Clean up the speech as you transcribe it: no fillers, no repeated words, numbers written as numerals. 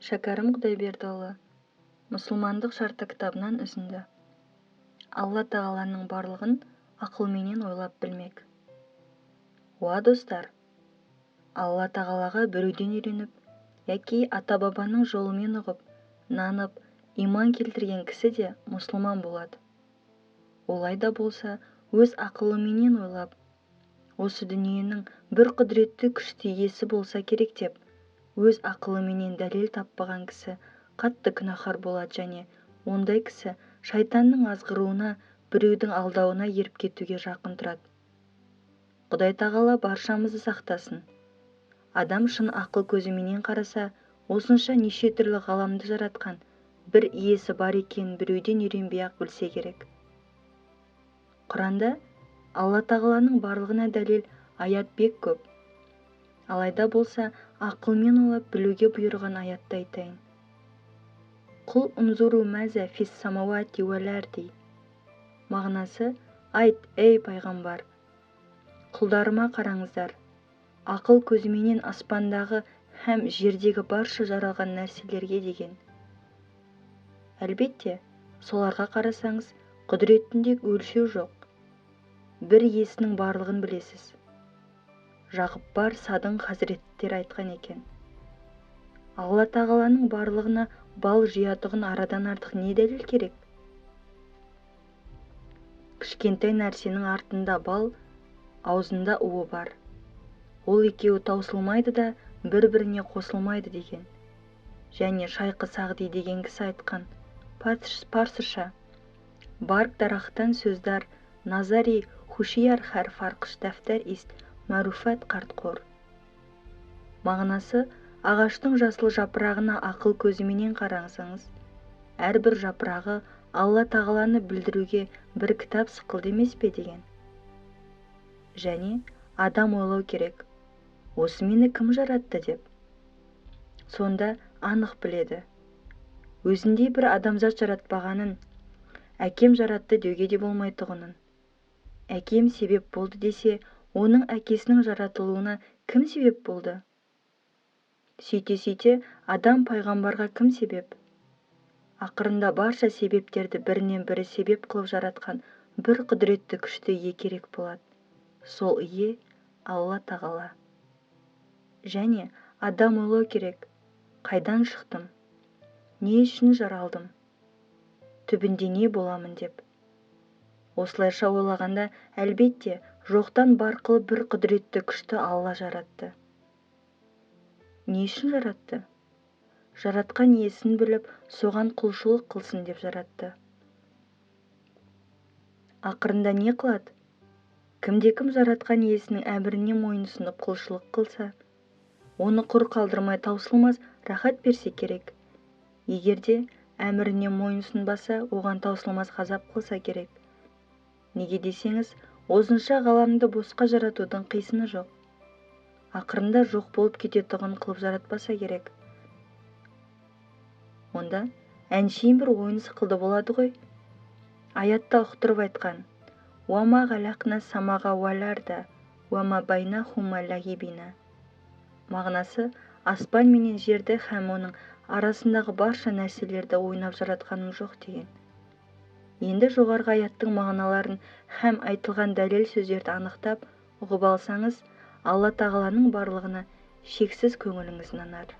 Шәкәрім Құдайбердіұлы мұсылмандық шарты кітабынан үзінді. Алла тағаланың барлығын ақылменен ойлап білмек. Уа достар, Алла тағалаға біреуден үйреніп, яки ата-бабаның жолымен ұғып, нанып, иман келтірген кісі де мұсылман болады. Олай да болса, өз ақылыменен ойлап, осы дүниенің бір құдіретті күшті иесі болса керек деп, өз ақылыменен дәлел таппаған кісі қатты күнәһар болады және ондай кісі шайтанның азғыруына, біреудің алдауына еріп кетуге жақын тұрады. Құдай тағала баршамызды сақтасын. Адам шын ақыл көзіменен қараса, осынша неше түрлі ғаламды жаратқан бір иесі бар екенін біреуден үйренбей-ақ білсе керек. Құранда Алла тағаланың барлығына дәлел аят бек көп. Алайда болса, ақылмен ойлап білуге бұйырған аятты айтайын. Құл ұнзуру мәзә фис самауати уәл арди. Мағынасы, айт, ей пайғамбар, құлдарыма қараңыздар, ақыл көзіменен аспандағы һәм жердегі барша жаралған нәрселерге деген. Әлбетте, соларға қарасаңыз, құдіреттінде өлшеу жоқ. Бір иесінің барлығын білесіз. Жағыппар Садың хазіреттер айтқан екен. Алла тағаланың барлығына бал жиятұғын арадан артық не дәлел керек? Кішкентай нәрсенің артында бал, аузында уы бар. Ол екеуі таусылмайды да бір-біріне қосылмайды деген. Және Шайқы Сағди деген кісі айтқан, парсыша, барк дарақтан сөздар, назари хушияр хәр фарқыш дәфтер ист, мәруфат қартқор. Мағынасы, ағаштың жасыл жапырағына ақыл көзіменен қараңсаңыз, әрбір жапырағы Алла тағаланы білдіруге бір кітап сықылды емес пе деген. Және адам ойлау керек, осы мені кім жаратты деп. Сонда анық біледі. Өзіндей бір адамзат жаратпағанын, әкем жаратты деуге де болмайтұғынын. Әкем себеп болды десе, оның әкесінің жаратылуына кім себеп болды? Сөйте, адам пайғамбарға кім себеп? Ақырында барша себептерді бірінен бірі себеп қылып жаратқан бір құдіретті күшті ие керек болады. Сол ие Алла тағала. Және адам ойлау керек, қайдан шықтым? Не үшін жаралдым? Түбінде не боламын деп. Осылайша ойлағанда, әлбетте, жоқтан бар қылып бір құдіретті күшті Алла жаратты. Не үшін жаратты? Жаратқан иесін біліп, соған құлшылық қылсын деп жаратты. Ақырында не қылады? Кімде-кім жаратқан иесінің әміріне мойынсұнып құлшылық қылса, оны құр қалдырмай таусылмас рахат берсе керек. Егерде әміріне мойынсұнбаса, оған таусылмас ғазап қылса керек. Неге десеңіз, осынша ғаламды босқа жаратудың қисыны жоқ. Ақырында жоқ болып кететұғын қылып жаратпаса керек. Онда әншейін бір ойын сықылды болады ғой. Аятта ұқтырып айтқан, «Уама ғалақна самаға уаларда, уама байна хума лағибина». Мағынасы, аспан менен жерді һәм оның арасындағы барша нәрселерді ойнап жаратқаным жоқ деген. Енді жоғарғы аяттың мағыналарын һәм айтылған дәлел сөздерді анықтап, ұғып алсаңыз, Алла тағаланың барлығына шексіз көңіліңіз нанар.